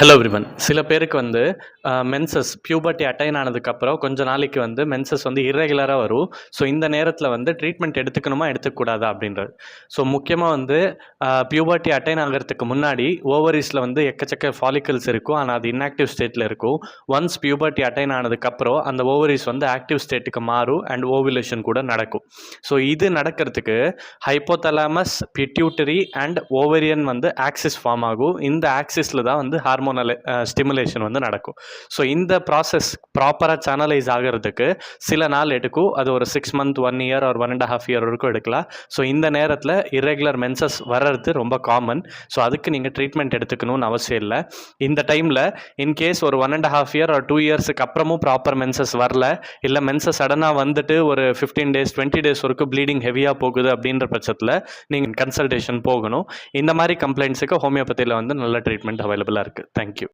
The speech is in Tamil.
Hello everyone. சில பேருக்கு வந்து மென்சஸ் பியூபர்ட்டி அட்டைன் ஆனதுக்கப்புறம் கொஞ்ச நாளைக்கு வந்து மென்சஸ் வந்து இர்ரெகுலராக வரும். ஸோ இந்த நேரத்தில் வந்து ட்ரீட்மெண்ட் எடுத்துக்கணுமா எடுத்துக்கூடாதா அப்படின்றது. ஸோ முக்கியமாக வந்து பியூபர்ட்டி அட்டைன் ஆகிறதுக்கு முன்னாடி ஓவரீஸில் வந்து எக்கச்சக்க ஃபாலிக்கல்ஸ் இருக்கும். ஆனால் அது இன்ஆக்டிவ் ஸ்டேட்டில் இருக்கும். ஒன்ஸ் பியூபர்ட்டி அட்டைன் ஆனதுக்கப்புறம் அந்த ஓவரீஸ் வந்து ஆக்டிவ் ஸ்டேட்டுக்கு மாறும் அண்ட் ஓவுலேஷன் கூட நடக்கும். ஸோ இது நடக்கிறதுக்கு ஹைப்போதலாமஸ், பிட்யூட்டரி அண்ட் ஓவரியன் வந்து ஆக்சிஸ் ஃபார்ம் ஆகும். இந்த ஆக்சிஸில் தான் வந்து ஹார்மோனல் ஸ்டிமுலேஷன் வந்து நடக்கும். ஸோ இந்த ப்ராசஸ் ப்ராப்பராக சேனலைஸ் ஆகிறதுக்கு சில நாள் எடுக்கும். அது ஒரு 6 மந்த், 1 இயர் ஒரு 1.5 இயர் வரைக்கும் எடுக்கலாம். ஸோ இந்த நேரத்தில் இர்ரெகுலர் மென்சஸ் வர்றது ரொம்ப காமன். ஸோ அதுக்கு நீங்கள் ட்ரீட்மெண்ட் எடுத்துக்கணும்னு அவசியம் இல்லை. இந்த டைமில் இன்கேஸ் ஒரு 1.5 இயர் ஒரு 2 இயர்ஸுக்கு அப்புறமும் ப்ராப்பர் மென்சஸ் வரல, இல்லை மென்சஸ் சடனாக வந்துட்டு ஒரு 15 டேஸ் 20 டேஸ் வரைக்கும் ப்ளீடிங் ஹெவியாக போகுது அப்படின்ற பட்சத்தில் நீங்கள் கன்சல்டேஷன் போகணும். இந்த மாதிரி கம்ப்ளைண்ட்ஸுக்கு ஹோமியோபதியில் வந்து நல்ல ட்ரீட்மெண்ட் அவைலபிளாக இருக்குது. தேங்க்யூ.